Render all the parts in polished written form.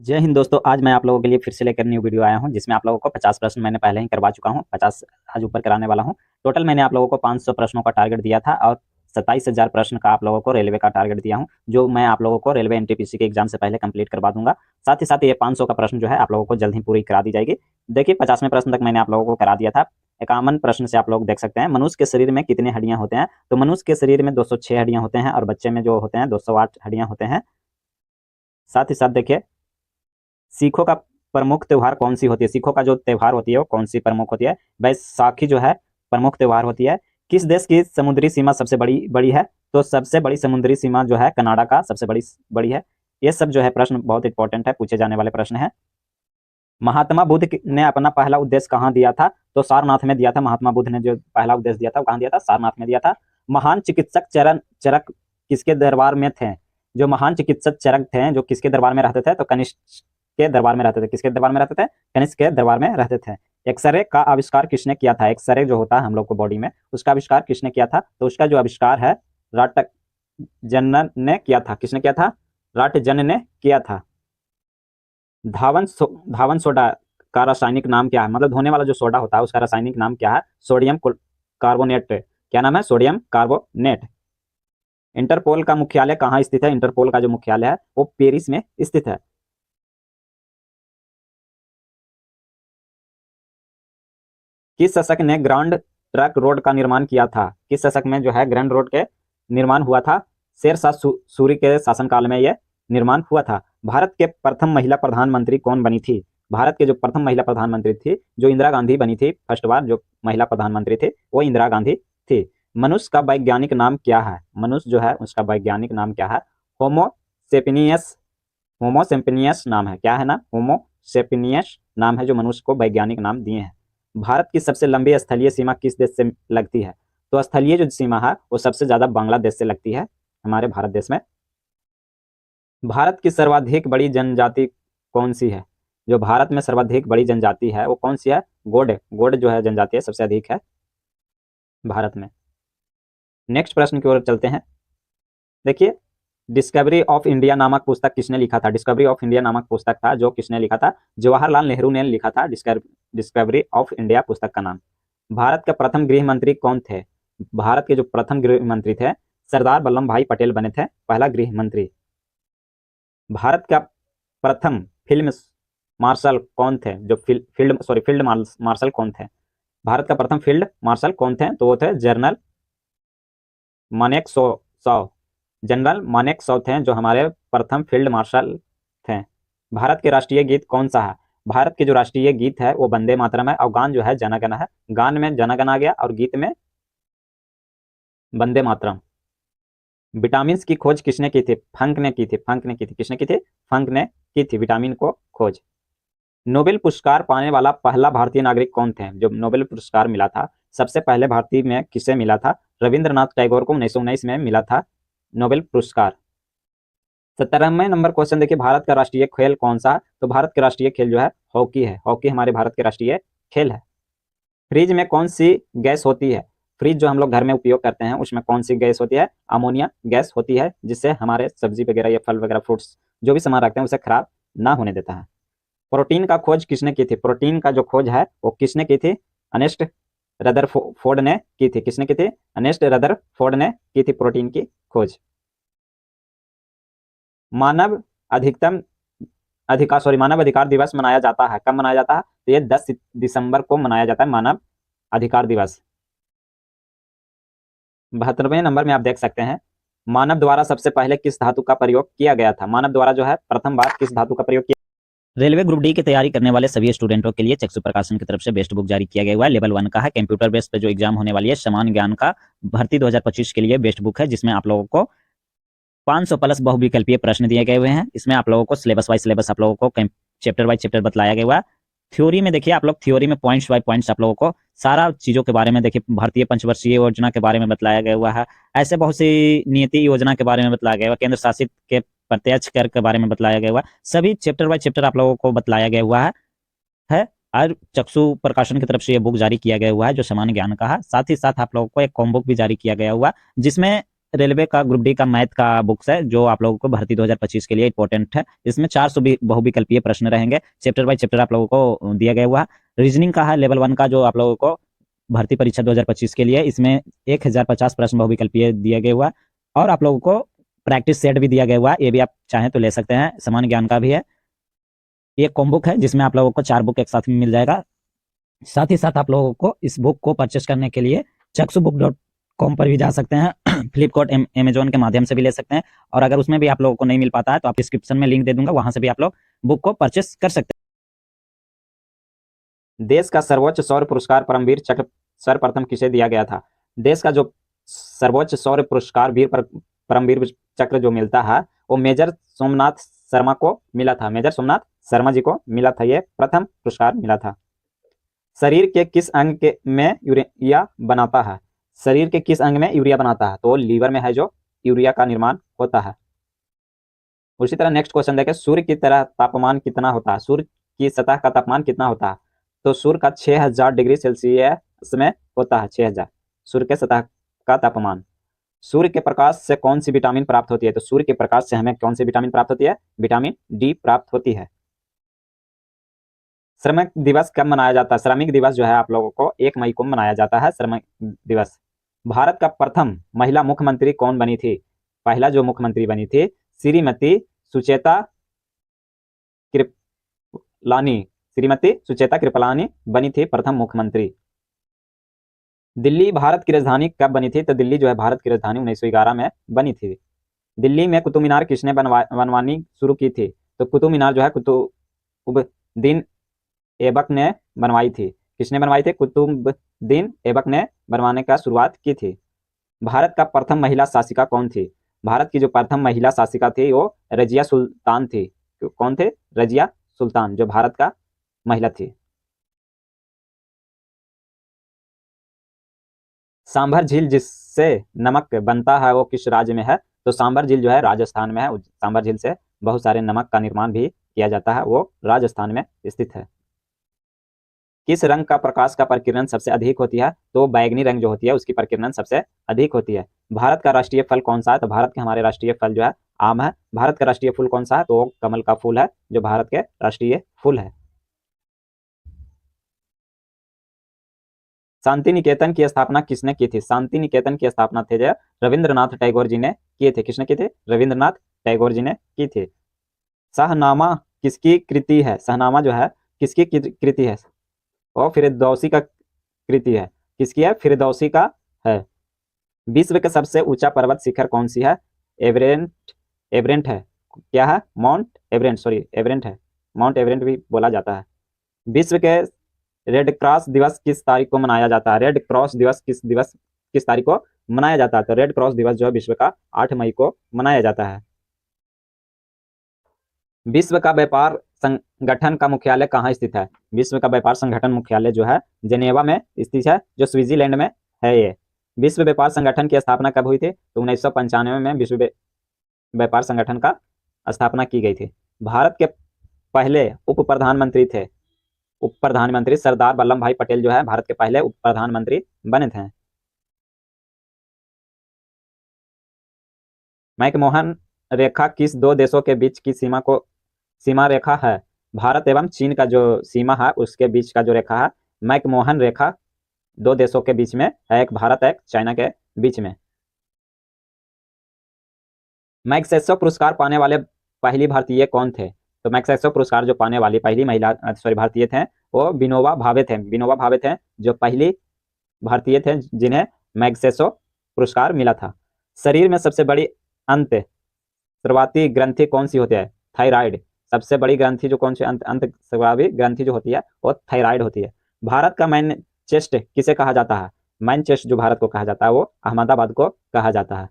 जय हिंद दोस्तों। आज मैं आप लोगों के लिए फिर से लेकर न्यू वीडियो आया हूं जिसमें आप लोगों को 50 प्रश्न मैंने पहले ही करवा चुका हूं। 50 आज ऊपर कराने वाला हूं। टोटल मैंने आप लोगों को 500 प्रश्नों का टारगेट दिया था और 27,000 प्रश्न का आप लोगों को रेलवे का टारगेट दिया हूं, जो मैं आप लोगों को रेलवे एनटीपीसी के एग्जाम से पहले कंप्लीट करवा दूंगा। साथ ही साथ ये 500 का प्रश्न जो है आप लोगों को जल्द ही पूरी करा दी जाएगी। देखिए 50वें प्रश्न तक मैंने आप लोगों को करा दिया था। 51 प्रश्न से आप लोग देख सकते हैं मनुष्य के शरीर में कितने हड्डियां होते हैं। तो मनुष्य के शरीर में 206 हड्डियां होते हैं और बच्चे में जो होते हैं 208 हड्डियां होते हैं। साथ ही साथ देखिए सिखों का प्रमुख त्योहार कौन सी होती है। सिखों का जो त्योहार होती है वो कौन सी प्रमुख होती है। बैसाखी जो है प्रमुख त्योहार होती है। किस देश की समुद्री सीमा सबसे बड़ी बड़ी है। तो सबसे बड़ी समुद्री सीमा जो है कनाडा का सबसे बड़ी बड़ी है। ये सब जो है प्रश्न बहुत इंपॉर्टेंट है, पूछे जाने वाले प्रश्न है। महात्मा बुद्ध ने अपना पहला उपदेश कहाँ दिया था। तो सारनाथ में दिया था। महात्मा बुद्ध ने जो पहला उपदेश दिया था वो कहाँ दिया था, सारनाथ में दिया था। महान चिकित्सक चरक किसके दरबार में थे। जो महान चिकित्सक चरक थे जो किसके दरबार में रहते थे, तो कनिष्क के दरबार में रहते थे। किसके दरबार में रहते थे, कनिष्क के दरबार में रहते थे। एक्सरे का आविष्कार किसने किया था। एक्सरे जो होता है हम लोग को बॉडी में, उसका आविष्कार किसने किया था। तो उसका जो आविष्कार है राटजन ने किया था। किसने किया था, राटजन ने किया था। धावन सोडा का रासायनिक नाम क्या है। मतलब धोने वाला जो सोडा होता है उसका रासायनिक नाम क्या है, सोडियम कार्बोनेट। क्या नाम है, सोडियम कार्बोनेट। इंटरपोल का मुख्यालय कहाँ स्थित है। इंटरपोल का जो मुख्यालय है वो पेरिस में स्थित है। किस शतक ने ग्रांड ट्रक रोड का निर्माण किया था। किस शतक में जो है ग्रैंड रोड के निर्माण हुआ था। शेरशाह सूरी के शासनकाल में यह निर्माण हुआ था। भारत के प्रथम महिला प्रधानमंत्री कौन बनी थी। भारत के जो प्रथम महिला प्रधानमंत्री थी जो इंदिरा गांधी बनी थी। फर्स्ट बार जो महिला प्रधानमंत्री थी वो इंदिरा गांधी थी। मनुष्य का वैज्ञानिक नाम क्या है। मनुष्य जो है उसका वैज्ञानिक नाम क्या है, होमोसेपिनियस। होमोसेपिनियस नाम है। क्या है ना, होमोसेपिनियस नाम है जो मनुष्य को वैज्ञानिक नाम दिए हैं। भारत की सबसे लंबी स्थलीय सीमा किस देश से लगती है। तो स्थलीय जो सीमा है वो सबसे ज्यादा बांग्लादेश से लगती है हमारे भारत देश में। भारत की सर्वाधिक बड़ी जनजाति कौन सी है। जो भारत में सर्वाधिक बड़ी जनजाति है वो कौन सी है, गोंड। गोंड जो है जनजाति है सबसे अधिक है भारत में। नेक्स्ट प्रश्न की ओर चलते हैं। देखिए डिस्कवरी ऑफ इंडिया नामक पुस्तक किसने लिखा था। डिस्कवरी ऑफ इंडिया नामक पुस्तक था जो किसने लिखा था, जवाहरलाल नेहरू ने लिखा था। डिस्कवरी ऑफ इंडिया पुस्तक का नाम। भारत के प्रथम गृह मंत्री कौन थे। भारत के जो प्रथम गृह मंत्री थे सरदार वल्लभ भाई पटेल बने थे पहला गृह मंत्री। भारत का प्रथम फिल्म मार्शल कौन थे। जो फील्ड मार्शल कौन थे। भारत का प्रथम फील्ड मार्शल कौन थे, तो वो थे जनरल मानेकशॉ। जनरल मानेकशॉ थे जो हमारे प्रथम फील्ड मार्शल थे। भारत के राष्ट्रीय गीत कौन सा है। भारत के जो राष्ट्रीय गीत है वो वंदे मातरम है और गान जो है जन गण है। गान में जन गण आ गया और गीत में वंदे मातरम। विटामिन की खोज किसने की थी, फंक ने की थी। फंक ने की थी। किसने की थी, फंक ने की थी विटामिन को खोज। नोबेल पुरस्कार पाने वाला पहला भारतीय नागरिक कौन थे। जो नोबेल पुरस्कार मिला था सबसे पहले भारतीय में किसे मिला था, रविंद्रनाथ टैगोर को 1919 में मिला था नोबेल पुरस्कार। 17वें नंबर क्वेश्चन देखिए, भारत का राष्ट्रीय खेल कौन सा। तो भारत का राष्ट्रीय खेल जो है हॉकी है। हॉकी हमारे भारत के राष्ट्रीय खेल है। फ्रिज में कौन सी गैस होती है। फ्रिज जो हम लोग घर में उपयोग करते हैं उसमें कौन सी गैस होती है, अमोनिया गैस होती है, जिससे हमारे सब्जी वगैरह या फल वगैरह फ्रूट्स जो भी सामान रखते हैं उसे खराब ना होने देता है। प्रोटीन का खोज किसने की थी। प्रोटीन का जो खोज है वो किसने की थी, अर्नेस्ट रदरफोर्ड ने की थी। किसने की थी, अर्नेस्ट रदरफोर्ड ने की थी प्रोटीन की खोज। मानव अधिकतम मानव अधिकार दिवस मनाया जाता है। कब मनाया जाता है, तो ये 10 दिसंबर को मनाया जाता है मानव अधिकार दिवस। 72वें नंबर में आप देख सकते हैं, मानव द्वारा सबसे पहले किस धातु का प्रयोग किया गया था। मानव द्वारा जो है प्रथम बार किस धातु का प्रयोग किया। रेलवे ग्रुप डी की तैयारी करने वाले सभी स्टूडेंटों के लिए चक्षु प्रकाशन की तरफ से बेस्ट बुक जारी किया गया हुआ है। लेवल 1 का है, कंप्यूटर बेस्ड पे जो एग्जाम होने वाली है समान ज्ञान का भर्ती 2025 के लिए बेस्ट बुक है, जिसमें आप लोगों को 500 प्लस बहुविकल्पीय प्रश्न दिए गए हुए हैं। इसमें आप लोगों को सिलेबस वाइज सिलेबस आप लोगों को चैप्टर वाइज चैप्टर बतलाया गया हुआ है। थ्योरी में देखिए आप लोग थ्योरी में पॉइंट्स बाय पॉइंट्स आप लोगों को सारा चीजों के बारे में देखिए, भारतीय पंचवर्षीय योजना के बारे में बतलाया गया हुआ है। ऐसे बहुत सी नीति योजना के बारे में बतलाया गया हुआ, केंद्र शासित के प्रत्यक्ष कर के बारे में बतलाया गया हुआ। सभी चैप्टर बाय चैप्टर आप लोगों को बतलाया गया हुआ है। और चक्षु प्रकाशन की तरफ से ये बुक जारी किया गया हुआ है जो सामान्य ज्ञान का है। साथ ही साथ आप लोगों को एक कॉम बुक भी जारी किया गया हुआ जिसमें रेलवे का ग्रुप डी का मैथ का बुक्स है जो आप लोगों को भर्ती 2025 के लिए इंपॉर्टेंट है। इसमें 400 बहुविकल्पीय प्रश्न रहेंगे, चैप्टर बाय चैप्टर आप लोगों को दिया गया हुआ है। रीजनिंग का है लेवल 1 का जो आप लोगों को भर्ती परीक्षा 2025 के लिए, इसमें 1050 प्रश्न बहुविकल्पीय दिया गया हुआ, और आप लोगों को प्रैक्टिस सेट भी दिया गया हुआ, ये भी आप चाहें तो ले सकते हैं। सामान्य ज्ञान का भी है, ये कॉम्बो बुक है जिसमें आप लोगों को 4 बुक एक साथ में मिल जाएगा। साथ ही साथ आप लोगों को इस बुक को परचेस करने के लिए चक्षुबुक.com पर भी जा सकते हैं, फ्लिपकार्ट अमेजोन के माध्यम से भी ले सकते हैं, और अगर उसमें भी आप लोगों को नहीं मिल पाता है तो आप डिस्क्रिप्शन में लिंक दे दूंगा, वहां से भी आप लोग बुक को परचेस कर सकते हैं। देश का सर्वोच्च शौर्य पुरस्कार परमवीर चक्र सर्वप्रथम किसे दिया गया था? देश का जो सर्वोच्च शौर्य पुरस्कार परमवीर चक्र जो मिलता है वो मेजर सोमनाथ शर्मा को मिला था। मेजर सोमनाथ शर्मा जी को मिला था, ये प्रथम पुरस्कार मिला था। शरीर के किस अंग में यूरिया बनाता है? शरीर के किस अंग में यूरिया बनाता है? तो लीवर में है जो यूरिया का निर्माण होता है। उसी तरह नेक्स्ट क्वेश्चन देखें, सूर्य की तरह तापमान कितना होता है? सूर्य की सतह का तापमान कितना होता है? तो सूर्य का 6000 डिग्री सेल्सियस में होता है, 6000 सूर्य के सतह का तापमान। सूर्य के प्रकाश से कौन सी विटामिन प्राप्त होती है? तो सूर्य के प्रकाश से हमें कौन सी विटामिन प्राप्त होती है? विटामिन डी प्राप्त होती है। श्रमिक दिवस कब मनाया जाता है? श्रमिक दिवस जो है आप लोगों को 1 मई को मनाया जाता है, श्रमिक दिवस। भारत का प्रथम महिला मुख्यमंत्री कौन बनी थी? पहला जो मुख्यमंत्री बनी थी श्रीमती सुचेता कृपलानी, श्रीमती सुचेता कृपलानी बनी थी प्रथम मुख्यमंत्री। दिल्ली भारत की राजधानी कब बनी थी? तो दिल्ली जो है भारत की राजधानी 1911 में बनी थी। दिल्ली में कुतुब मीनार किसने बनवानी शुरू की थी? तो कुतुब मीनार जो है कुतुबुद्दीन ऐबक ने बनवाई थी। किसने बनवाई थी? कुतुबुद्दीन ऐबक ने बनवाने का शुरुआत की थी। भारत का प्रथम महिला शासिका कौन थी? भारत की जो प्रथम महिला शासिका थी वो रजिया सुल्तान थी। कौन थे? रजिया सुल्तान, जो भारत का महिला थी। सांभर झील जिससे नमक बनता है वो किस राज्य में है? तो सांभर झील जो है राजस्थान में है। सांभर झील से बहुत सारे नमक का निर्माण भी किया जाता है, वो राजस्थान में स्थित है। किस रंग का प्रकाश का प्रकीर्णन सबसे अधिक होती है? तो बैगनी रंग जो होती है उसकी प्रकीर्णन सबसे अधिक होती है। भारत का राष्ट्रीय फल कौन सा है? तो भारत के हमारे राष्ट्रीय फल जो है आम है। भारत का राष्ट्रीय फूल कौन सा है? तो कमल का फूल है जो भारत के राष्ट्रीय फूल है। शांति निकेतन की स्थापना किसने की थी? शांति निकेतन की स्थापना थे जो रविंद्रनाथ टैगोर जी ने किए थे। किसने की थे? रविंद्रनाथ टैगोर जी ने की थी। शाहनामा किसकी कृति है? शाहनामा जो है किसकी कृति है? और फिरदौसी का कृति है। किसकी है? फिरदौसी का है। विश्व का सबसे ऊंचा पर्वत शिखर कौन सी है? एवरेंट, एवरेंट है। क्या है? माउंट एवरेंट, सॉरी एवरेंट है, माउंट एवरेंट भी बोला जाता है। विश्व के रेड क्रॉस दिवस किस तारीख को मनाया जाता है? रेड क्रॉस दिवस किस तारीख को मनाया जाता है? तो रेड क्रॉस दिवस जो है विश्व का 8 मई को मनाया जाता है। विश्व का व्यापार संगठन का मुख्यालय कहाँ स्थित है? विश्व का व्यापार संगठन मुख्यालय जो है जेनेवा में स्थित है, जो स्विट्जरलैंड में है। ये विश्व व्यापार संगठन की स्थापना कब हुई थी? तो 1995 में विश्व व्यापार संगठन का स्थापना की गई थी। भारत के पहले उप प्रधानमंत्री थे, उप प्रधानमंत्री सरदार वल्लभ भाई पटेल जो है भारत के पहले उप प्रधानमंत्री बने थे। मैकमोहन रेखा किस दो देशों के बीच की सीमा रेखा है? भारत एवं चीन का जो सीमा है उसके बीच का जो रेखा है मैकमोहन रेखा 2 देशों के बीच में है, एक भारत एक चाइना के बीच में। मैग्सेसे पुरस्कार पाने वाले पहली भारतीय कौन थे? तो मैग्सेसे पुरस्कार जो पाने वाली पहली महिला भारतीय थे वो विनोबा भावे थे। विनोबा भावे थे जो पहली भारतीय थे जिन्हें मैग्सेसे पुरस्कार मिला था। शरीर में सबसे बड़ी अंत स्रावी ग्रंथि कौन सी होती है? थायराइड। सबसे बड़ी ग्रंथि जो कौन सी अंत स्रावी ग्रंथि जो होती है वो थायराइड होती है। भारत का मैन चेस्ट किसे कहा जाता है? मैन चेस्ट जो भारत को कहा जाता है वो अहमदाबाद को कहा जाता है।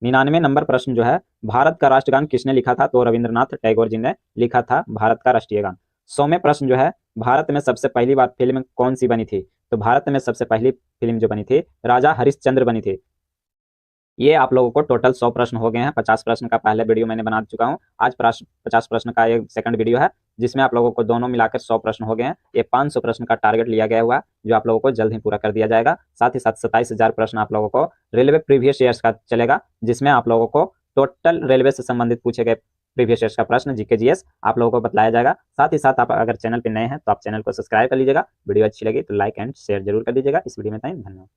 99 नंबर प्रश्न जो है, भारत का राष्ट्रगान किसने लिखा था? तो रविंद्रनाथ टैगोर जी ने लिखा था भारत का राष्ट्रीय गान। 100वें प्रश्न जो है, भारत में सबसे पहली बार फिल्म कौन सी बनी थी? तो भारत में सबसे पहली फिल्म जो बनी थी राजा हरिश्चंद्र बनी थी। ये आप लोगों को टोटल 100 प्रश्न हो गए हैं। 50 प्रश्न का पहले वीडियो मैंने बना चुका हूँ, आज 50 प्रश्न का एक सेकंड वीडियो है। जिसमें आप लोगों को दोनों मिलाकर 100 प्रश्न हो गए हैं। ये 500 प्रश्न का टारगेट लिया गया हुआ है, जो आप लोगों को जल्द ही पूरा कर दिया जाएगा। साथ ही साथ 27,000 प्रश्न आप लोगों को रेलवे प्रीवियस ईयर्स का चलेगा, जिसमें आप लोगों को टोटल रेलवे से संबंधित पूछे गए प्रीवियस ईयर्स का प्रश्न जीके जीएस आप लोगों को बताया जाएगा। साथ ही साथ आप अगर चैनल पर नए हैं तो आप चैनल को सब्सक्राइब कर लीजिएगा। वीडियो अच्छी लगी तो लाइक एंड शेयर जरूर कर दीजिएगा। इस वीडियो में धन्यवाद।